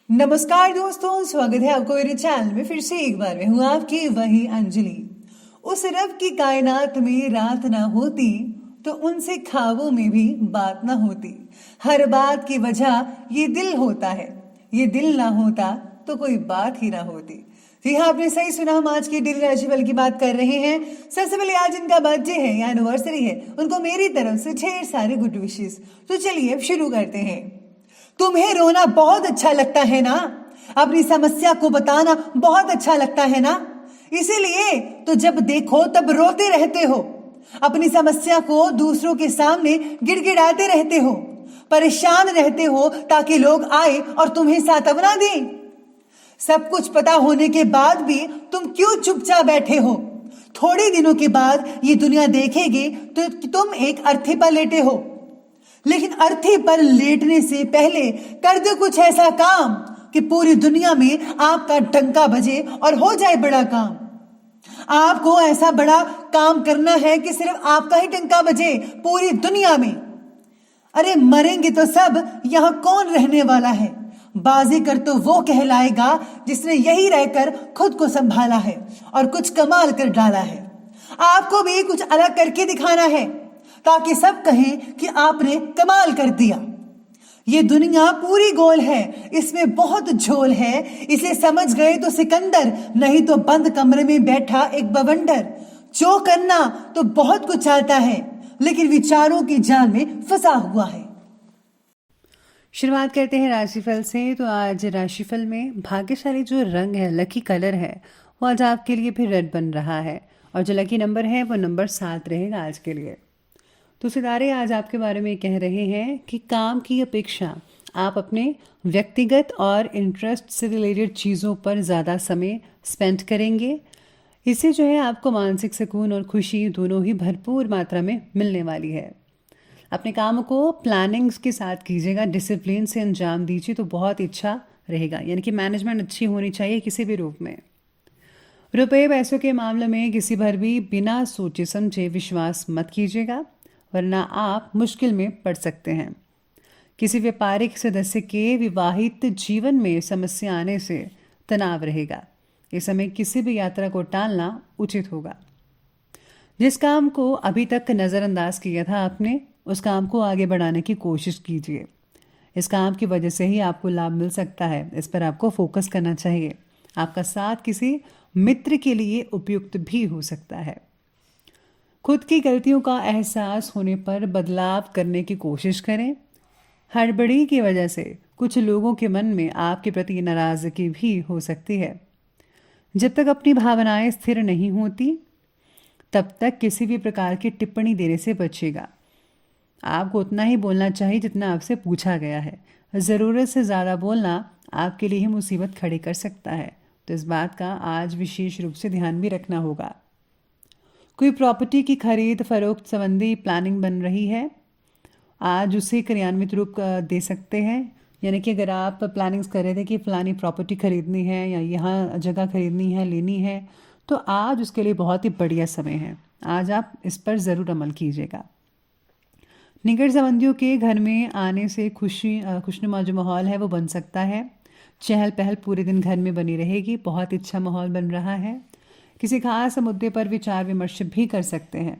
नमस्कार दोस्तों, स्वागत है आपको मेरे चैनल में। फिर से एक बार मैं हूँ आपकी वही अंजलि। उस रब की कायनात में रात ना होती तो उनसे ख्वाबों में भी बात ना होती। हर बात की वजह ये दिल होता है, ये दिल ना होता तो कोई बात ही ना होती। जी हाँ, आपने सही सुना। हम आज की डेली राशिफल की बात कर रहे हैं। सबसे पहले आज इनका बर्थडे है या एनिवर्सरी है, उनको मेरी तरफ से ढेर सारे गुड विशेस। तो चलिए अब शुरू करते हैं। तुम्हें रोना बहुत अच्छा लगता है ना, अपनी समस्या को बताना बहुत अच्छा लगता है ना, इसीलिए तो जब देखो तब रोते रहते हो। अपनी समस्या को दूसरों के सामने गिड़गिड़ाते रहते हो, परेशान रहते हो ताकि लोग आए और तुम्हें सांत्वना दें। सब कुछ पता होने के बाद भी तुम क्यों चुपचाप बैठे हो? थोड़े दिनों के बाद ये दुनिया देखेगी तो तुम एक अर्थी पर लेटे हो, लेकिन अर्थी पर लेटने से पहले कर दो कुछ ऐसा काम कि पूरी दुनिया में आपका डंका बजे और हो जाए बड़ा काम। आपको ऐसा बड़ा काम करना है कि सिर्फ आपका ही डंका बजे पूरी दुनिया में। अरे मरेंगे तो सब, यहां कौन रहने वाला है? बाजीगर तो वो कहलाएगा जिसने यही रहकर खुद को संभाला है और कुछ कमाल कर डाला है। आपको भी कुछ अलग करके दिखाना है ताकि सब कहें कि आपने कमाल कर दिया। ये दुनिया पूरी गोल है, इसमें बहुत झोल है। इसे समझ गए तो सिकंदर, नहीं तो बंद कमरे में बैठा एक बवंडर। जो करना तो बहुत कुछ आता है, लेकिन विचारों की जाल में फंसा हुआ है। शुरुआत करते हैं राशिफल से। तो आज राशिफल में भाग्यशाली जो रंग है, लकी कलर है, वो आज आपके लिए भी रेड बन रहा है। और जो लकी नंबर है वो नंबर 7 रहेगा आज के लिए। तो सितारे आज आपके बारे में कह रहे हैं कि काम की अपेक्षा आप अपने व्यक्तिगत और इंटरेस्ट से रिलेटेड चीज़ों पर ज़्यादा समय स्पेंड करेंगे। इससे जो है आपको मानसिक सुकून और खुशी दोनों ही भरपूर मात्रा में मिलने वाली है। अपने काम को प्लानिंग्स के साथ कीजिएगा, डिसिप्लिन से अंजाम दीजिए तो बहुत अच्छा रहेगा। यानी कि मैनेजमेंट अच्छी होनी चाहिए किसी भी रूप में। रुपए पैसों के मामले में किसी पर भी बिना सोचे समझे विश्वास मत कीजिएगा, वरना आप मुश्किल में पड़ सकते हैं। किसी व्यापारिक सदस्य के विवाहित जीवन में समस्या आने से तनाव रहेगा। इस समय किसी भी यात्रा को टालना उचित होगा। जिस काम को अभी तक नज़रअंदाज किया था आपने, उस काम को आगे बढ़ाने की कोशिश कीजिए। इस काम की वजह से ही आपको लाभ मिल सकता है, इस पर आपको फोकस करना चाहिए। आपका साथ किसी मित्र के लिए उपयुक्त भी हो सकता है। खुद की गलतियों का एहसास होने पर बदलाव करने की कोशिश करें। हड़बड़ी की वजह से कुछ लोगों के मन में आपके प्रति नाराज़गी भी हो सकती है। जब तक अपनी भावनाएं स्थिर नहीं होती, तब तक किसी भी प्रकार की टिप्पणी देने से बचेगा। आपको उतना ही बोलना चाहिए जितना आपसे पूछा गया है। ज़रूरत से ज़्यादा बोलना आपके लिए ही मुसीबत खड़ी कर सकता है, तो इस बात का आज विशेष रूप से ध्यान भी रखना होगा। कोई प्रॉपर्टी की खरीद फरोख्त संबंधी प्लानिंग बन रही है, आज उसे क्रियान्वित रूप दे सकते हैं। यानी कि अगर आप प्लानिंग्स कर रहे थे कि फ़लानी प्रॉपर्टी खरीदनी है या यहाँ जगह खरीदनी है, लेनी है, तो आज उसके लिए बहुत ही बढ़िया समय है। आज आप इस पर ज़रूर अमल कीजिएगा। निकट संबंधियों के घर में आने से खुशनुमा जो माहौल है वो बन सकता है। चहल पहल पूरे दिन घर में बनी रहेगी, बहुत अच्छा माहौल बन रहा है। किसी खास मुद्दे पर विचार विमर्श भी कर सकते हैं।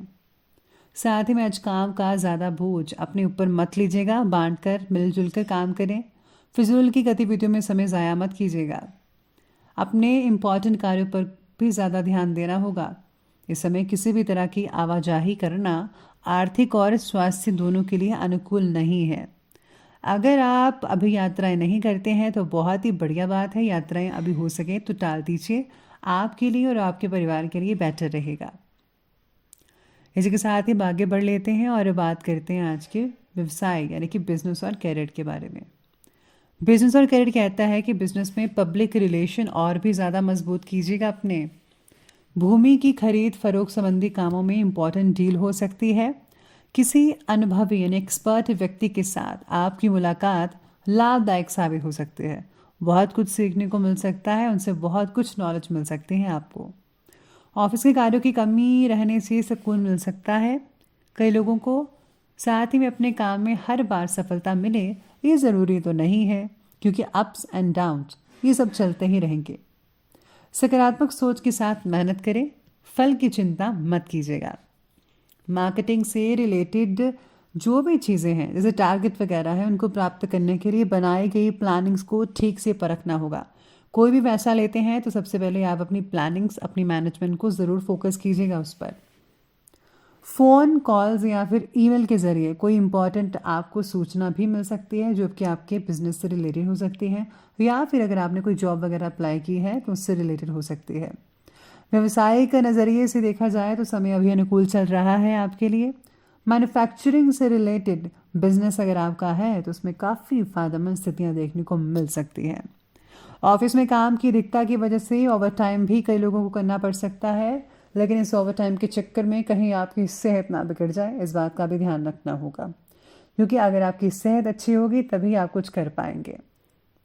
साथ ही में आज काम का ज़्यादा बोझ अपने ऊपर मत लीजिएगा, बांटकर मिलजुल कर काम करें। फिजूल की गतिविधियों में समय ज़ाया मत कीजिएगा। अपने इम्पॉर्टेंट कार्यों पर भी ज़्यादा ध्यान देना होगा। इस समय किसी भी तरह की आवाजाही करना आर्थिक और स्वास्थ्य दोनों के लिए अनुकूल नहीं है। अगर आप अभी यात्राएं नहीं करते हैं तो बहुत ही बढ़िया बात है। यात्राएं अभी हो सके तो टाल दीजिए, आपके लिए और आपके परिवार के लिए बेटर रहेगा। इसी के साथ ही आगे बढ़ लेते हैं और बात करते हैं आज के व्यवसाय यानी कि बिजनेस और कैरियर के बारे में। बिजनेस और कैरियर कहता है कि बिजनेस में पब्लिक रिलेशन और भी ज़्यादा मजबूत कीजिएगा अपने। भूमि की खरीद फरोख्त संबंधी कामों में इंपॉर्टेंट डील हो सकती है। किसी अनुभवी यानी एक्सपर्ट व्यक्ति के साथ आपकी मुलाकात लाभदायक साबित हो सकती है। बहुत कुछ सीखने को मिल सकता है, उनसे बहुत कुछ नॉलेज मिल सकती है आपको। ऑफिस के कार्यों की कमी रहने से सुकून मिल सकता है कई लोगों को। साथ ही में अपने काम में हर बार सफलता मिले ये ज़रूरी तो नहीं है। क्योंकि अप्स एंड डाउन्स ये सब चलते ही रहेंगे। सकारात्मक सोच के साथ मेहनत करें, फल की चिंता मत कीजिएगा। मार्केटिंग से रिलेटेड जो भी चीज़ें हैं जैसे टारगेट वगैरह है, उनको प्राप्त करने के लिए बनाई गई प्लानिंग्स को ठीक से परखना होगा। कोई भी पैसा लेते हैं तो सबसे पहले आप अपनी प्लानिंग्स, अपनी मैनेजमेंट को ज़रूर फोकस कीजिएगा उस पर। फ़ोन कॉल्स या फिर ईमेल के ज़रिए कोई इम्पॉर्टेंट आपको सूचना भी मिल सकती है जो कि आपके बिजनेस से रिलेटेड हो सकती है, या फिर अगर आपने कोई जॉब वगैरह अप्लाई की है तो उससे रिलेटेड हो सकती है। व्यवसाय के नज़रिए से देखा जाए तो समय अभी अनुकूल चल रहा है आपके लिए। मैन्युफैक्चरिंग से रिलेटेड बिजनेस अगर आपका है तो उसमें काफ़ी फ़ायदेमंद स्थितियाँ देखने को मिल सकती हैं। ऑफिस में काम की अधिकता की वजह से ओवर टाइम भी कई लोगों को करना पड़ सकता है, लेकिन इस ओवर टाइम के चक्कर में कहीं आपकी सेहत ना बिगड़ जाए, इस बात का भी ध्यान रखना होगा, क्योंकि अगर आपकी सेहत अच्छी होगी तभी आप कुछ कर पाएंगे।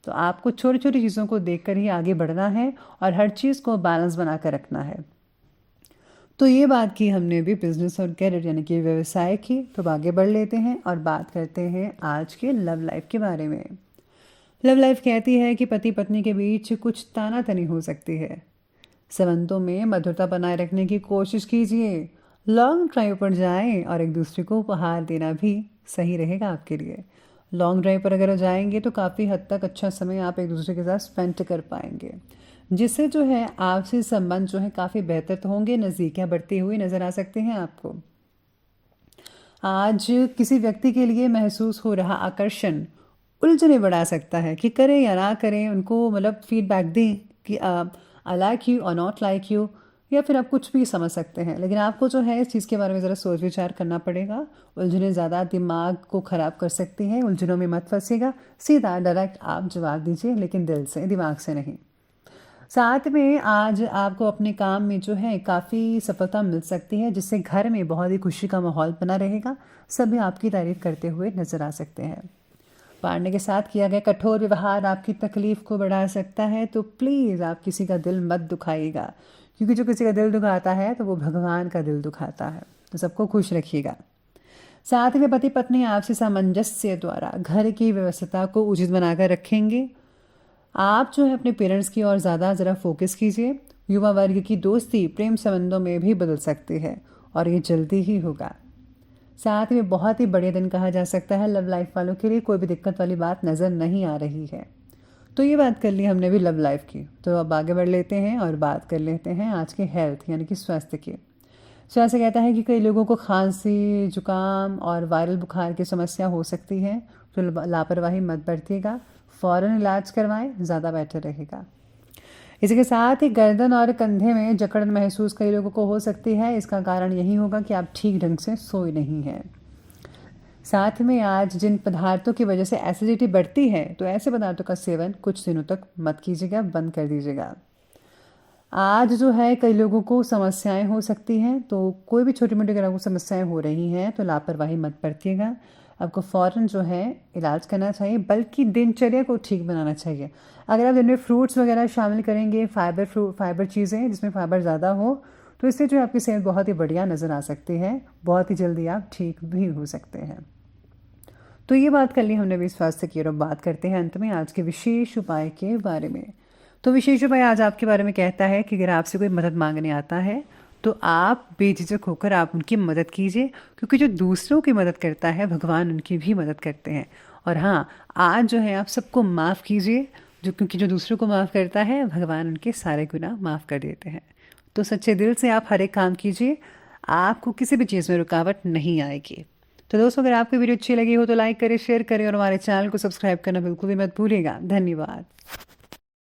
तो आपको छोटी छोटी चीज़ों को देखकर ही आगे बढ़ना है और हर चीज़ को बैलेंस बना कर रखना है। तो ये बात की हमने भी बिजनेस और कैरियर यानी कि व्यवसाय की। तो अब आगे बढ़ लेते हैं और बात करते हैं आज के लव लाइफ के बारे में। लव लाइफ कहती है कि पति पत्नी के बीच कुछ तानातनी हो सकती है। संबंधों में मधुरता बनाए रखने की कोशिश कीजिए, लॉन्ग ड्राइव पर जाएं और एक दूसरे को उपहार देना भी सही रहेगा आपके लिए। लॉन्ग ड्राइव पर अगर जाएंगे तो काफ़ी हद तक अच्छा समय आप एक दूसरे के साथ स्पेंड कर पाएंगे, जिससे जो है आपसे संबंध जो है काफ़ी बेहतर तो होंगे, नज़दीकियाँ बढ़ती हुई नज़र आ सकते हैं आपको। आज किसी व्यक्ति के लिए महसूस हो रहा आकर्षण उलझने बढ़ा सकता है कि करें या ना करें, उनको मतलब फीडबैक दें कि आई लाइक यू और नॉट लाइक यू, या फिर आप कुछ भी समझ सकते हैं, लेकिन आपको जो है इस चीज़ के बारे में ज़रा सोच विचार करना पड़ेगा। उलझने ज़्यादा दिमाग को ख़राब कर सकती हैं, उलझनों में मत फंसिएगा, सीधा डायरेक्ट आप जवाब दीजिए, लेकिन दिल से, दिमाग से नहीं। साथ में आज आपको अपने काम में जो है काफ़ी सफलता मिल सकती है, जिससे घर में बहुत ही खुशी का माहौल बना रहेगा, सभी आपकी तारीफ करते हुए नजर आ सकते हैं। पार्टनर के साथ किया गया कठोर व्यवहार आपकी तकलीफ को बढ़ा सकता है, तो प्लीज़ आप किसी का दिल मत दुखाइएगा, क्योंकि जो किसी का दिल दुखाता है तो वो भगवान का दिल दुखाता है। तो सबको खुश रखिएगा। साथ में पति पत्नी आपसी सामंजस्य द्वारा घर की व्यवस्था को उचित बनाकर रखेंगे। आप जो है अपने पेरेंट्स की ओर ज़्यादा ज़रा फोकस कीजिए। युवा वर्ग की दोस्ती प्रेम संबंधों में भी बदल सकती है और ये जल्दी ही होगा। साथ में बहुत ही बढ़िया दिन कहा जा सकता है लव लाइफ वालों के लिए, कोई भी दिक्कत वाली बात नज़र नहीं आ रही है। तो ये बात कर ली हमने भी लव लाइफ की। तो अब आगे बढ़ लेते हैं और बात कर लेते हैं आज के हेल्थ यानी कि स्वास्थ्य की। स्वास्थ्य कहता है कि कई लोगों को खांसी, जुकाम और वायरल बुखार की समस्या हो सकती है, तो लापरवाही मत बरतिएगा, फ़ौरन इलाज करवाएं, ज़्यादा बेटर रहेगा। इसी के साथ ही गर्दन और कंधे में जकड़न महसूस कई लोगों को हो सकती है। इसका कारण यही होगा कि आप ठीक ढंग से सोए नहीं हैं। साथ में आज जिन पदार्थों की वजह से एसिडिटी बढ़ती है, तो ऐसे पदार्थों का सेवन कुछ दिनों तक मत कीजिएगा, बंद कर दीजिएगा। आज जो है कई लोगों को समस्याएं हो सकती हैं, तो कोई भी छोटी मोटी अगर आपको समस्याएं हो रही हैं तो लापरवाही मत बरतिएगा, आपको फ़ौरन जो है इलाज करना चाहिए, बल्कि दिनचर्या को ठीक बनाना चाहिए। अगर आप दिन में फ्रूट्स वगैरह शामिल करेंगे, फाइबर चीज़ें जिसमें फाइबर ज़्यादा हो, तो इससे जो आपकी सेहत बहुत ही बढ़िया नज़र आ सकती है, बहुत ही जल्दी आप ठीक भी हो सकते हैं। तो ये बात कर ली हमने भी स्वास्थ्य की, और अब बात करते हैं अंत में आज के विशेष उपाय के बारे में। तो विशेष उपाय आज आपके बारे में कहता है कि अगर आपसे कोई मदद मांगने आता है तो आप बेझिझक होकर आप उनकी मदद कीजिए, क्योंकि जो दूसरों की मदद करता है भगवान उनकी भी मदद करते हैं। और हाँ, आज जो है आप सबको माफ़ कीजिए, क्योंकि जो दूसरों को माफ़ करता है भगवान उनके सारे गुनाह माफ़ कर देते हैं। तो सच्चे दिल से आप हर एक काम कीजिए, आपको किसी भी चीज़ में रुकावट नहीं आएगी। तो दोस्तों, अगर आपको वीडियो अच्छी लगी हो तो लाइक करें, शेयर करें और हमारे चैनल को सब्सक्राइब करना बिल्कुल भी मत भूलिएगा। धन्यवाद।